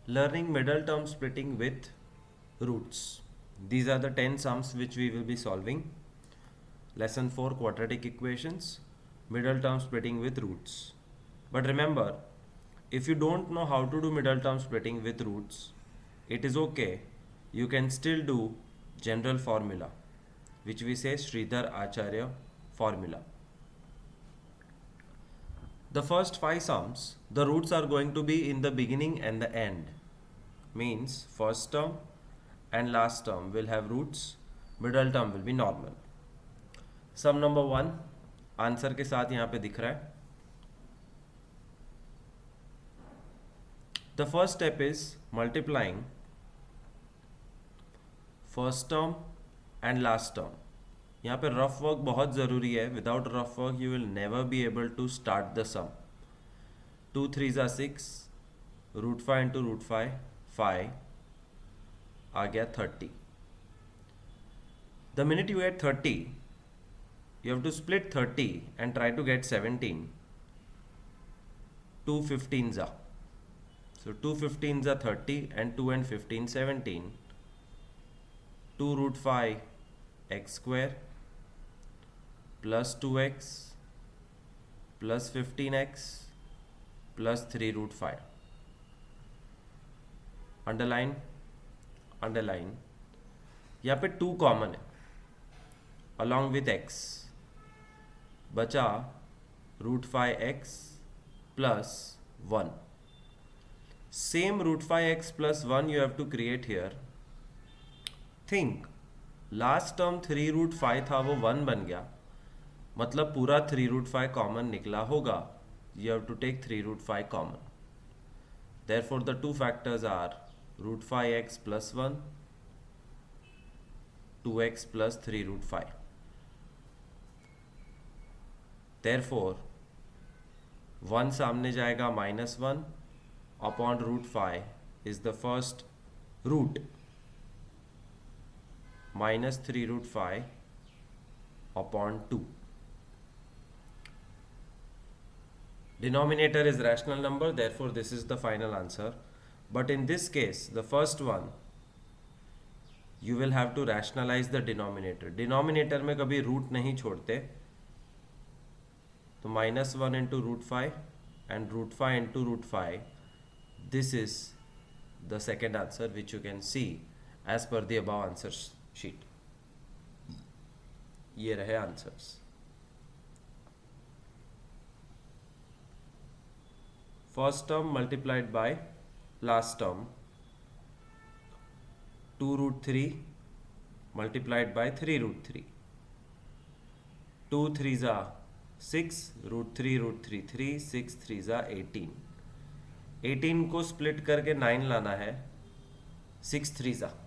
Learning middle term splitting with roots. These are the 10 sums which we will be solving. Lesson 4 quadratic equations, middle term splitting with roots. But remember, if you don't know how to do middle term splitting with roots, it is okay. You can still do general formula, which we say Sridhar Acharya formula. The first 5 sums, the roots are going to be in the beginning and the end. Means first term and last term will have roots, middle term will be normal. Sum number 1 answer के साथ यहाँ पे दिख रहा है. The first step is multiplying first term and last term. यहाँ पे rough work बहुत ज़रूरी है. Without rough work you will never be able to start the sum. 2 3 ज़ा 6, रूट 5 इंटू रूट 5 5 आ गया 30. The minute you at 30 you have to split 30 and try to get 17. 2 15s are. So 2 15s are 30 and 2 and 15 17. 2 root 5 x square plus 2x plus 15x plus 3 root 5. Underline, underline. यहाँ पे 2 common है along with x. बचा root 5x plus 1. Same root 5x plus 1 you have to create here. Think last term 3 root 5 था वो 1 बन गया, मतलब पूरा 3 रूट 5 कॉमन निकला होगा. You have to take 3 root 5 common. Therefore the two factors are root 5x plus 1, 2x plus 3 root 5. Therefore 1 सामने जाएगा -1 upon root 5 is the first root, -3 root 5 upon 2. Denominator is rational number, therefore this is the final answer. But in this case, the first one, you will have to rationalize the denominator. Denominator में कभी root नहीं छोड़ते. तो -1 into root 5 and root 5 into root 5. This is the second answer which you can see as per the above answer sheet. ये रहे answers. First term multiplied by last term, 2 root 3 multiplied by 3 root 3. 2 3s are 6, root 3 3, 6 3s are 18. 18 को split करके 9 लाना है. 6 3s are.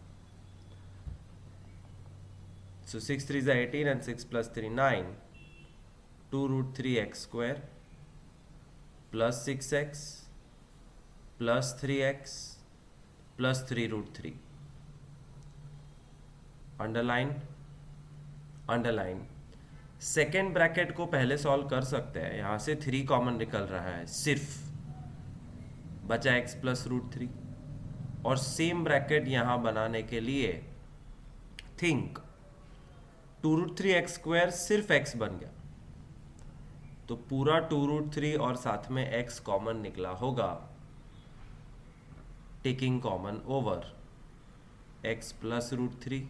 So 6 3s are 18 and 6 plus 3 9. 2 root 3 x square plus 6x plus 3x plus 3 root 3. Underline, underline. Second bracket को पहले solve कर सकते हैं. यहाँ से 3 कॉमन निकल रहा है, सिर्फ बचा x प्लस रूट 3. और सेम ब्रैकेट यहाँ बनाने के लिए थिंक 2 रूट 3 एक्स स्क्वायर सिर्फ x बन गया, तो पूरा 2 रूट 3 और साथ में x कॉमन निकला होगा. Taking common over x plus root 3,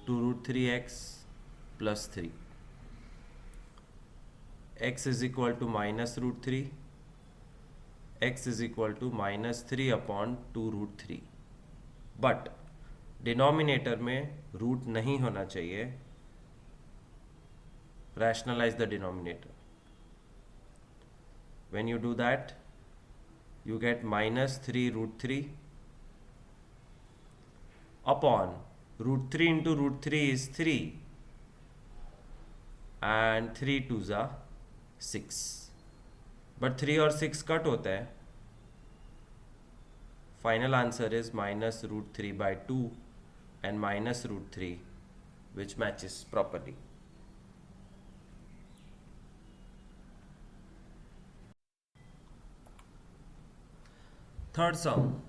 2 root 3x plus 3. x is equal to minus root 3, x is equal to -3 upon 2 root 3. But denominator में रूट नहीं होना चाहिए. Rationalise the denominator. When you do that you get -3 root 3 upon root 3 into root 3 is 3 and 3 2s are 6, but 3 और 6 cut होता है. Final answer is -√3/2 and -√3 which matches properly. Third sum,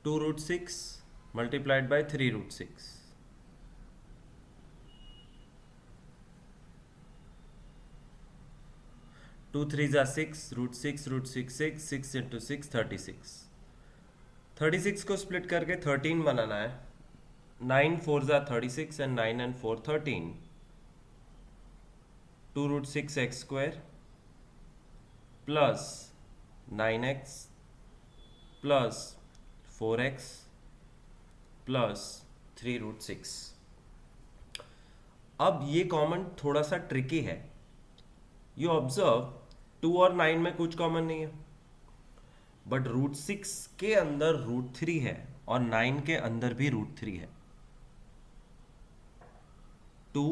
2 root 6 multiplied by 3 root 6. 2 3s are 6, root 6, root 6, 6, 6 into 6, 36. 36 को split करके 13 बनाना है. 9 4s are 36 and 9 and 4 13. 2 root 6 x square plus 9x plus 4x plus 3 root 6. अब ये common थोड़ा सा tricky है. You observe 2 और 9 में कुछ कॉमन नहीं है, बट रूट 6 के अंदर रूट 3 है और 9 के अंदर भी रूट 3 है. 2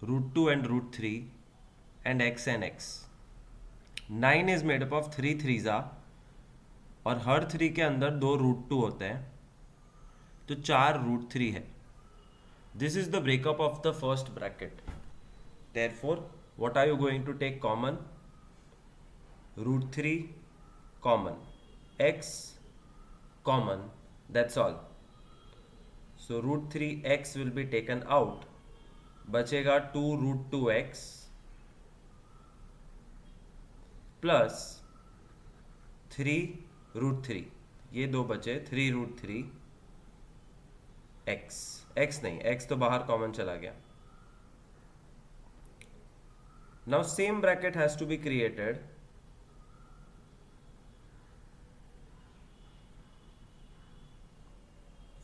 root 2 and root 3 and x. 9 is made up of 3 3s और हर 3 के अंदर 2 root 2 होते हैं, तो 4 root 3 है. This is the breakup of the first bracket. Therefore, what are you going to take common? Root 3 common, x common, that's all. So root 3x will be taken out. बचेगा 2 root 2x plus 3 root 3. ये दो बचे 3 root 3 x नहीं, x तो बाहर common चला गया. Now same bracket has to be created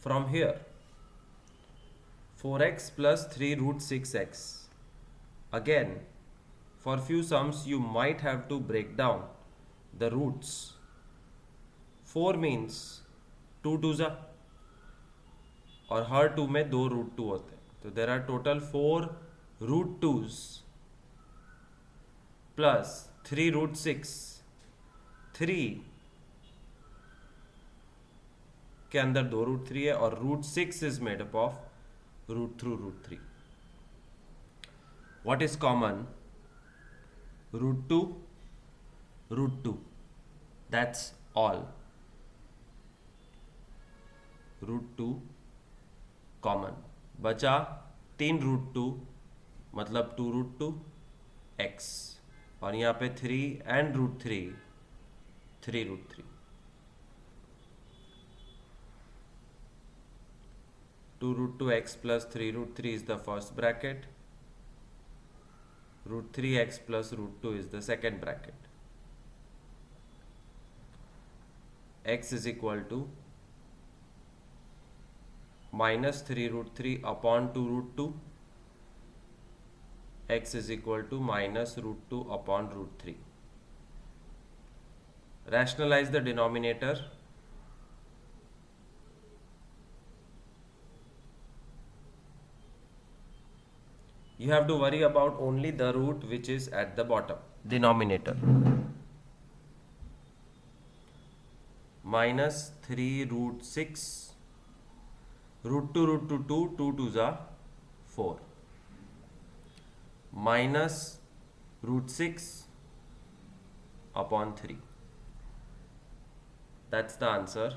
from here. 4x plus 3 root 6x. Again, for few sums you might have to break down the roots. 4 means 2 2s और हर 2 में 2 root 2 होते हैं, तो there are total 4 root 2s plus 3 root 6. 3 के अंदर 2 root 3 है और root 6 is made up of root through root 3. What is common? Root 2, root 2. That's all. Root 2 common. बचा 3 root 2 मतलब 2 root 2 x और यहाँ पे 3 and root 3 3 root 3. 2 root 2x plus 3 root 3 is the first bracket. Root 3x plus root 2 is the second bracket. X is equal to minus 3 root 3 upon 2 root 2. X is equal to minus root 2 upon root 3. Rationalize the denominator. You have to worry about only the root which is at the bottom, denominator. Minus 3 root 6, root 2 root 2 2, 2 2s are 4. Minus root 6 upon 3. That's the answer.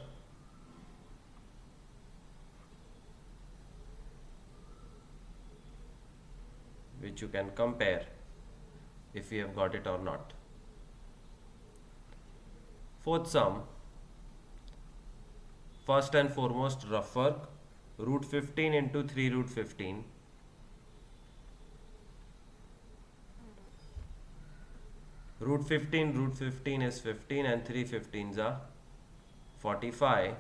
Which you can compare if you have got it or not. Fourth sum, first and foremost rough work, root 15 into 3 root 15. Root 15 is 15 and 3 15s are 45.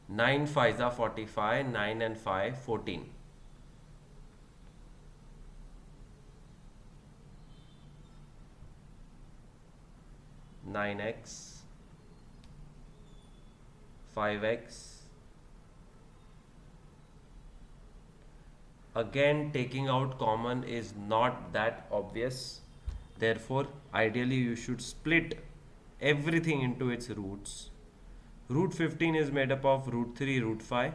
9 5s are 45, 9 and 5 14. 9x 5x. Again, taking out common is not that obvious. Therefore, ideally you should split everything into its roots. Root 15 is made up of root 3 root 5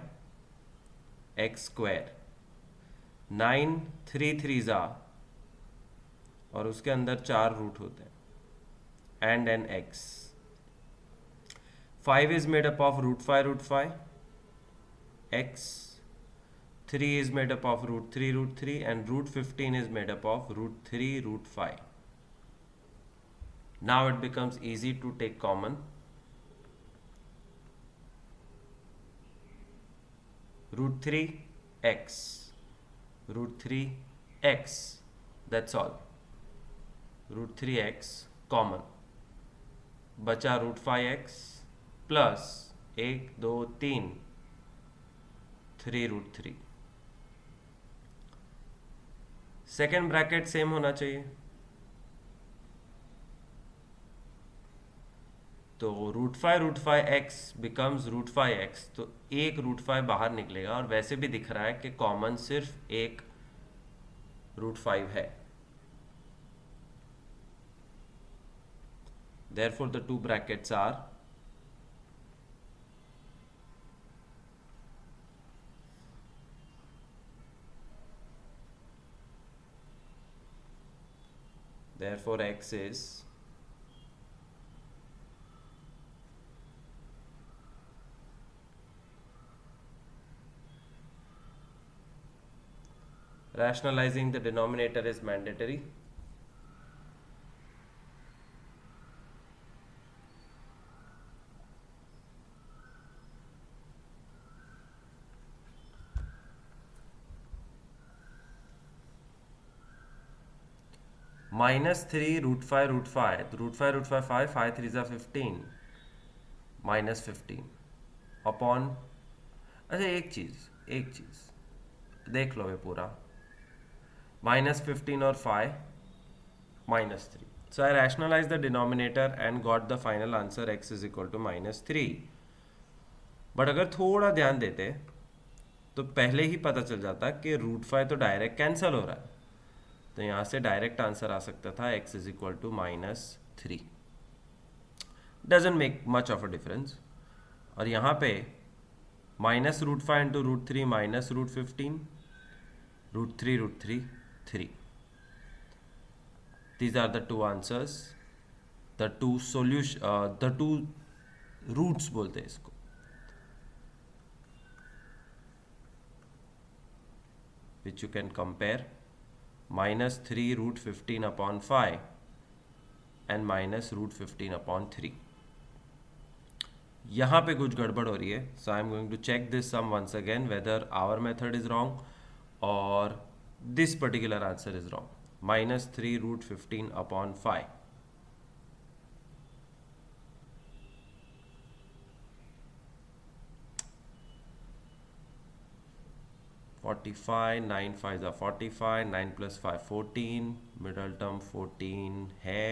x square. 9 3 3s are और उसके अंदर 4 root होते हैं and an x. 5 is made up of root 5 x. 3 is made up of root 3 and root 15 is made up of root 3 root 5. Now it becomes easy to take common. Root 3 x, root 3 x, that's all. Root 3x common, बचा root 5x plus 1 2 3 3 root 3. Second bracket same होना चाहिए, तो root 5 x becomes root 5 x, तो एक root 5 बाहर निकलेगा और वैसे भी दिख रहा है कि कॉमन सिर्फ एक root 5 है. Therefore the two brackets are therefore x is rationalizing the denominator is mandatory. -3 root 5 root 5 5 3 is 15 -15 upon. अच्छा एक चीज़ देख लो ये पूरा, -15 और 5 -3. So I rationalized the denominator and got the final answer x is equal to -3. But अगर थोड़ा ध्यान देते तो पहले ही पता चल जाता कि root 5 तो डायरेक्ट कैंसिल हो रहा है, तो यहाँ से डायरेक्ट आंसर आ सकता था x is equal to -3. Doesn't make much of a difference. और यहाँ पे -√5 into √3 -√15 √3 3. These are the two answers, the two solution, the two roots बोलते हैं इसको. which you can compare. -3 √15 upon 5 and -√15 upon 3. यहाँ पे कुछ गड़बड़ हो रही है, so I am going to check this sum once again whether our method is wrong or this particular answer is wrong. -3 √15 upon 5. (45) 9 5 are 45, 9 plus 5 14, middle term 14 है.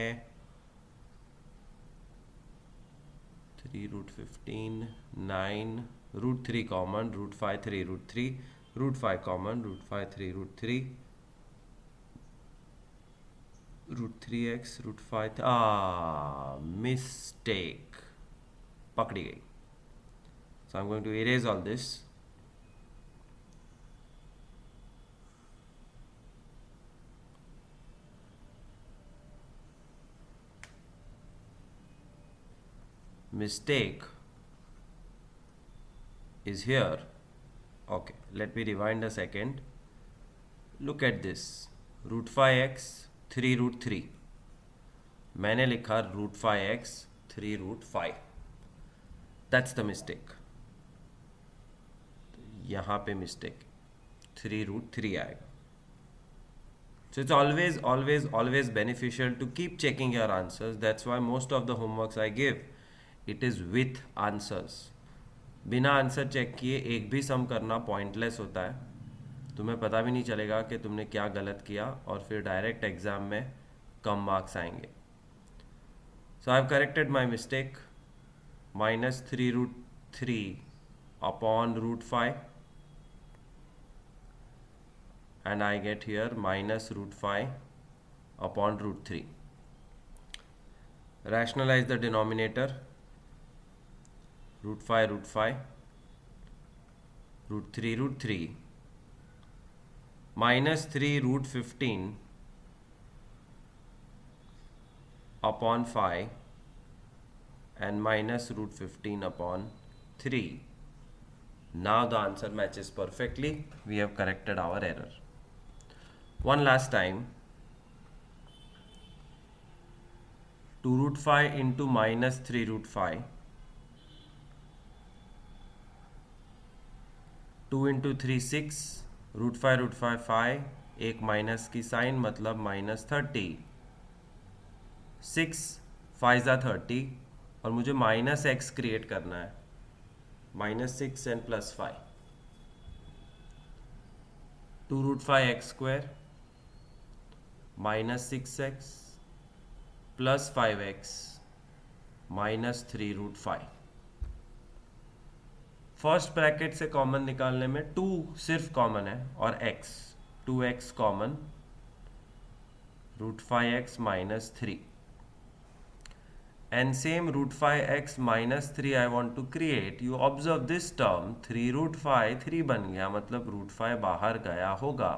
3 √15 9 √3 common, √5 3 √3 √5 common, √5 3 √3 √3x √5. Mistake पकड़ी गई. So I'm going to erase all this. Mistake is here. Okay, let me rewind a second. Look at this, √5x 3 √3. मैंने लिखा √5x 3 √5. That's the mistake. यहाँ पे mistake 3 √3 आएगा. So it's always beneficial to keep checking your answers. That's why most of the homeworks I give, it is with answers. बिना answer check किए एक भी सम करना पॉइंटलेस होता है. तुम्हें पता भी नहीं चलेगा कि तुमने क्या गलत किया और फिर डायरेक्ट एग्जाम में कम मार्क्स आएंगे. So I have corrected my mistake. -3 √3 upon √5 and I get here -√5 upon √3. Rationalize the denominator. √5 √5 √3 √3 -3 √15 upon 5 and minus root 15 upon 3. Now the answer matches perfectly. We have corrected our error. One last time. 2 root 5 into minus 3 root 5. 2 into 3 6, root 5 5, एक minus की sign मतलब minus 30. 6 5 ज़ा 30 और मुझे minus x create करना है. Minus 6 and plus 5. 2 root 5 x square minus 6x plus 5x minus 3 root 5. First bracket से common निकालने में 2 सिर्फ कॉमन है और x 2x common, root 5x minus 3 and same root 5x minus 3 I want to create. You observe this term 3 root 5 3 बन गया मतलब root 5 बाहर गया होगा.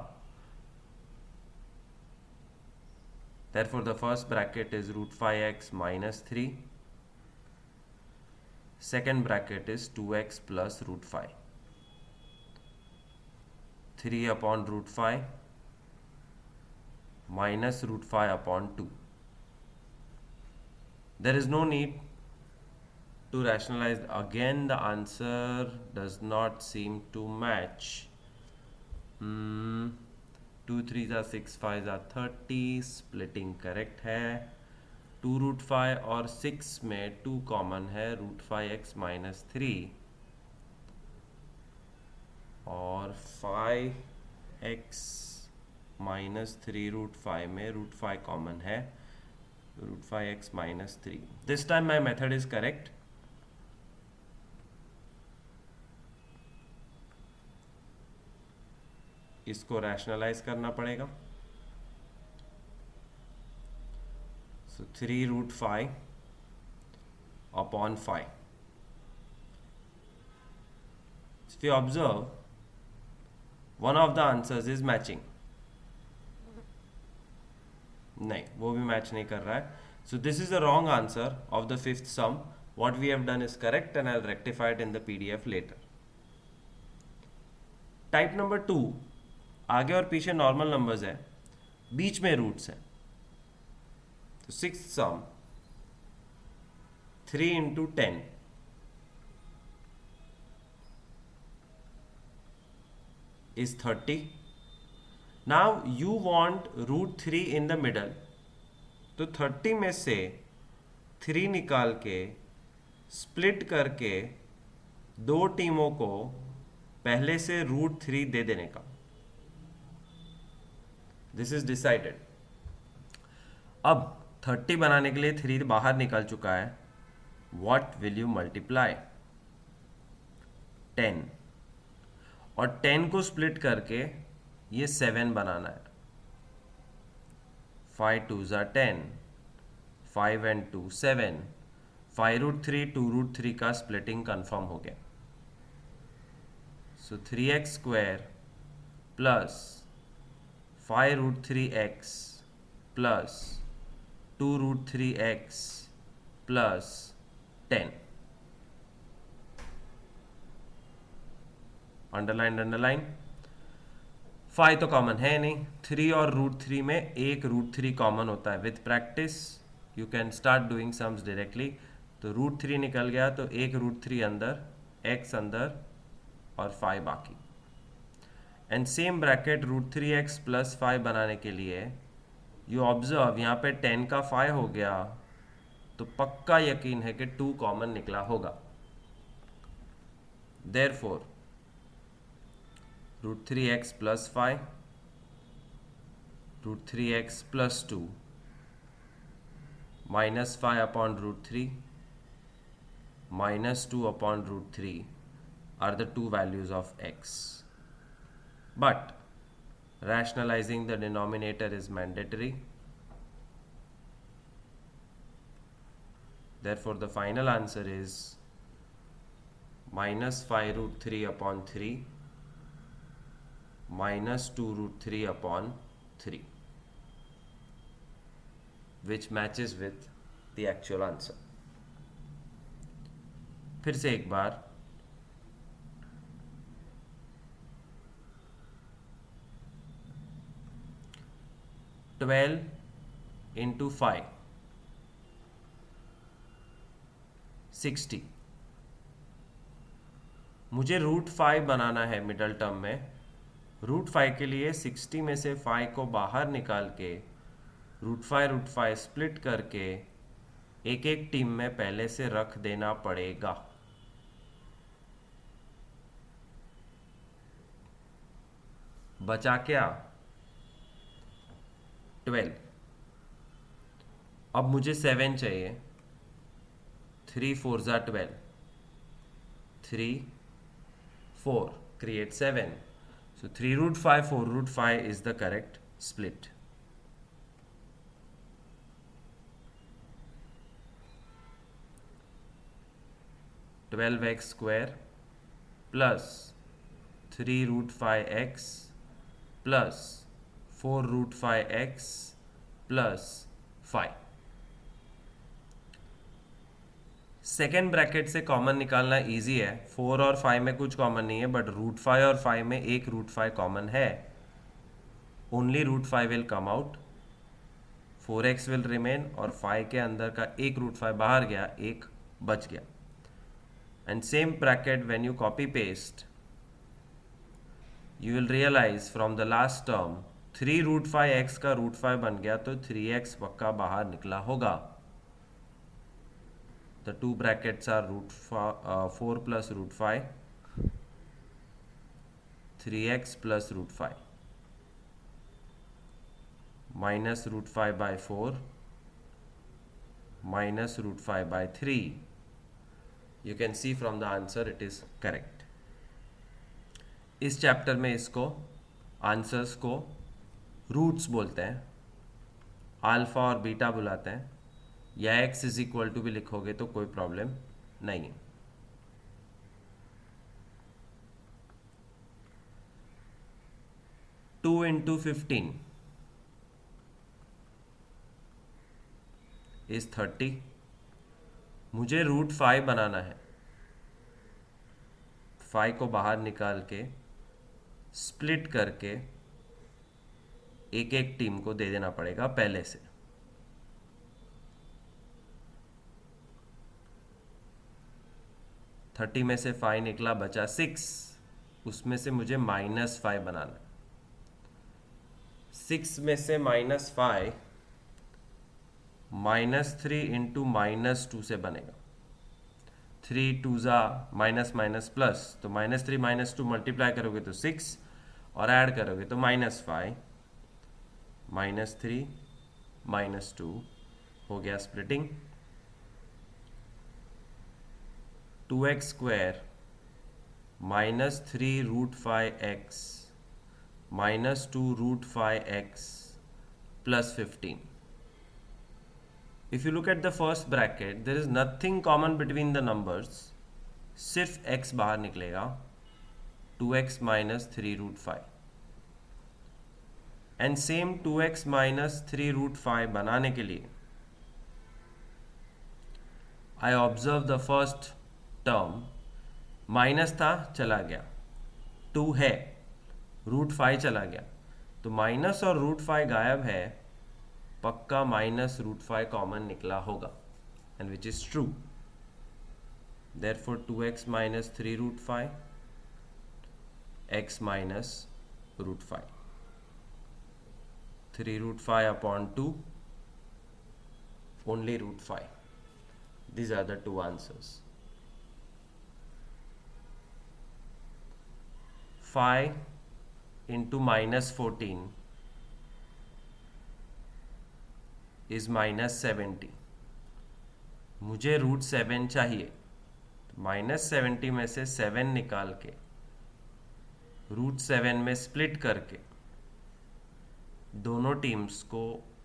Therefore, the first bracket is root 5x minus 3. Second bracket is 2x plus root 5. 3 upon root 5 minus root 5 upon 2. There is no need to rationalize. Again, the answer does not seem to match. 2 3 are 6 5 are 30. Splitting correct है. 2 root 5 और 6 में 2 common है, root 5x minus 3 और 5x minus 3 root 5 में root 5 common है, root 5x minus 3. This time my method is correct. इसको rationalise करना पड़ेगा. So 3 root 5 upon 5. If you observe, one of the answers is matching. नहीं, वो भी मैच नहीं कर रहा है. So this is the wrong answer of the fifth sum. What we have done is correct and I'll rectify it in the PDF later. Type number 2, आगे और पीछे नॉर्मल नंबर्स है, बीच में रूट्स हैं. तो sixth some 3 into 10 is 30. Now you want root 3 in the middle. तो 30 में से 3 निकाल के स्प्लिट करके दो टीमों को पहले से रूट 3 दे देने का. This is decided. अब 30 बनाने के लिए 3 बाहर निकल चुका है. What will you multiply? 10. और 10 को स्प्लिट करके ये 7 बनाना है. 5 2s are 10, 5 and 2 7. 5 root 3 2 root 3 का स्प्लिटिंग कंफर्म हो गया. So 3x square plus 5 root 3x plus 2 root 3x plus 10. Underline. 5 तो कॉमन है नहीं. 3 और रूट 3 में एक रूट 3 कॉमन होता है. With practice you can start doing sums directly. तो रूट 3 निकल गया तो एक रूट 3 अंदर, x अंदर और 5 बाकी. And same bracket root 3x plus 5 बनाने के लिए यू ऑब्जर्व यहाँ पे 10 का 5 हो गया तो पक्का यकीन है कि 2 कॉमन निकला होगा. Therefore root 3x plus 5, root 3x plus 2 minus 5 upon root 3 minus 2 upon root 3 are the two values of x. But rationalizing the denominator is mandatory. Therefore, the final answer is minus 5 root 3 upon 3 minus 2 root 3 upon 3, which matches with the actual answer. फिर से एक बार, twelve into 5 60। मुझे √5 बनाना है middle term में। √5 के लिए 60 में से 5 को बाहर निकाल के √5 स्प्लिट करके एक एक टीम में पहले से रख देना पड़ेगा। बचा क्या? 12। अब मुझे 7 चाहिए। 3 4 ज़ा 12, 3 4 create 7, so 3√5 4√5 is the correct split. 12x square plus 3√5x plus 4√5x plus 5। Second bracket से कॉमन निकालना इजी है। 4 और 5 में कुछ कॉमन नहीं है, बट √5 और 5 में एक √5 कॉमन है। Only √5 will come out, 4x will remain, और 5 के अंदर का एक √5 बाहर गया, एक बच गया। And same bracket when you copy paste, you will realise from the last term 3√5x का √5 बन गया, तो 3x पक्का बाहर निकला होगा। The two brackets are 4 plus √5, 3x plus √5, minus √5 by 4, minus √5 by 3. You can see from the answer it is correct. इस chapter में इसको आंसर्स को रूट्स बोलते हैं, अल्फा और बीटा बुलाते हैं, या x इज इक्वल टू भी लिखोगे तो कोई प्रॉब्लम नहीं है। Two into 15 is 30। मुझे √5 बनाना है। 5 को बाहर निकाल के स्प्लिट करके एक एक टीम को दे देना पड़ेगा पहले से। थर्टी में से 5 निकला, बचा 6, उसमें से मुझे -5 बनाना है। 6 में से -5 -3 इंटू -2 से बनेगा। 3 2 ज़ा माइनस माइनस प्लस, तो -3 -2 मल्टीप्लाई करोगे तो 6, और ऐड करोगे तो -5 -3 -2 हो गया splitting. 2x square -3√5x -2√5x plus 15. If you look at the first bracket, there is nothing common between the numbers. सिर्फ x बाहर निकलेगा, 2x minus 3√5. And same 2x minus 3√5 बनाने के लिए I observe the first term, minus था चला गया, 2 है, √5 चला गया, तो माइनस और √5 गायब है, पक्का -√5 कॉमन निकला होगा, and which is true. Therefore 2x minus 3√5, x minus √5, 3√5 upon 2, only √5. These are the two answers. 5 into -14 is -70. मुझे √7 चाहिए, -70 में से 7 निकाल के √7 में स्प्लिट करके दोनों टीम्स को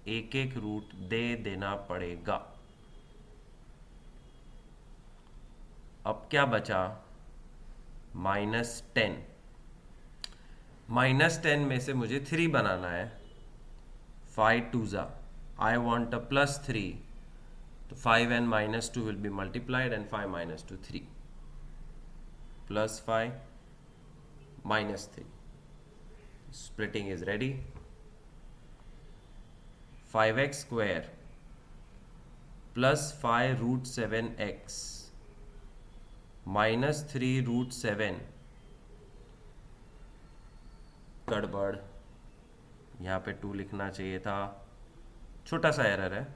एक एक रूट दे देना पड़ेगा। अब क्या बचा? -10। -10 में से मुझे 3 बनाना है। 5 2 ज़ा, आई वॉन्ट अ +3, तो So 5 and minus 2 will be multiplied, and 5 minus 2, 3. Plus 5 minus 3. Splitting is ready. 5x square plus 5 root 7x minus 3 root 7. गड़बड़, यहाँ पे 2 लिखना चाहिए था, छोटा सा एरर है,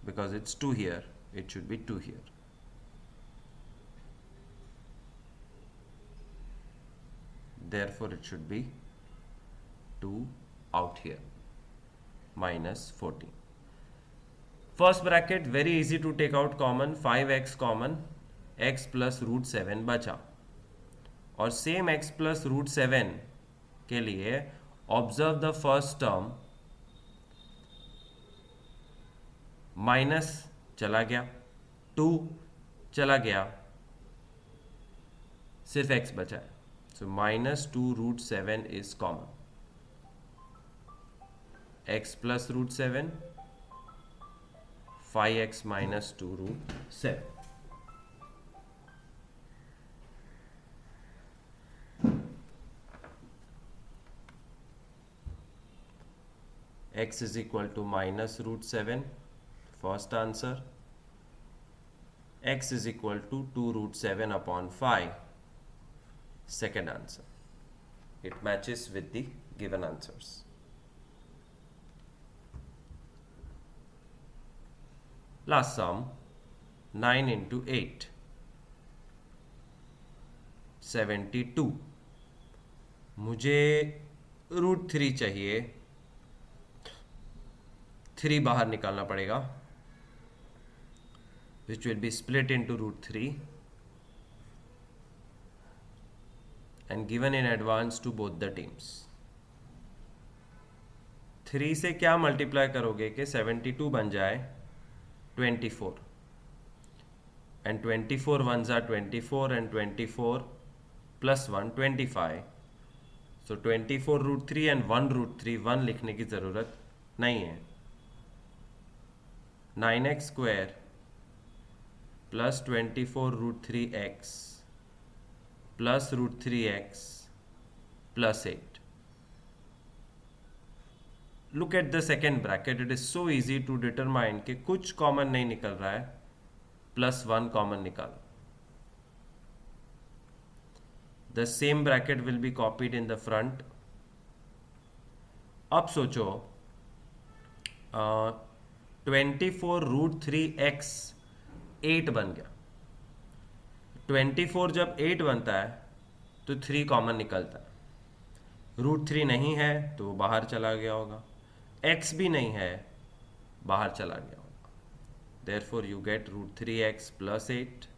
because it's 2 here, it should be 2 here. Therefore it should be 2 out here, minus 14. First bracket very easy to take out common, 5x common, x plus root 7 बचा, और सेम x प्लस रूट 7 के लिए observe the first term, minus चला गया, 2 चला गया, सिर्फ x बचा है. So minus 2 root 7 is common. x plus root 7, 5x minus 2 root 7. x is equal to minus root 7, first answer. X is equal to 2 root 7 upon 5, second answer. It matches with the given answers. Last sum, 9 into 8, 72. मुझे root 3 चाहिए, 3 बाहर निकालना पड़ेगा, which will be split into root 3 and given in advance to both the teams. 3 से क्या multiply करोगे कि 72 बन जाए 24, and 24 ones are 24 and 24 plus 1 25. So 24 root 3 and 1 root 3, 1 लिखने की ज़रूरत नहीं है. 9x square plus 24 root 3x plus root 3x plus 8. Look at the second bracket. It is so easy to determine कि कुछ कॉमन नहीं निकल रहा है, प्लस 1 कॉमन निकालो. The same bracket will be copied in the front. अब सोचो 24 root 3x 8 बन गया. 24 जब 8 बनता है तो 3 कॉमन निकलता है. रूट 3 नहीं है तो बाहर चला गया होगा, x भी नहीं है, बाहर चला गया होगा. Therefore you get root 3x plus 8,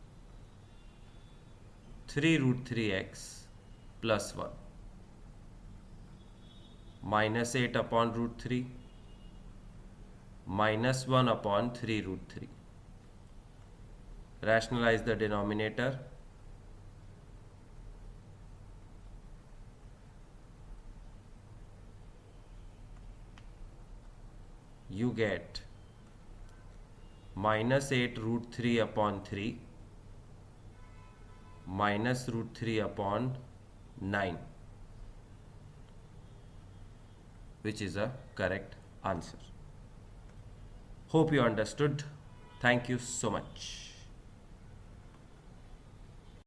3 root 3x plus 1, minus 8 upon root 3, minus 1 upon 3 root 3. Rationalize the denominator. You get minus 8 root 3 upon 3 minus root 3 upon 9, which is a correct answer. Hope you understood. Thank you so much.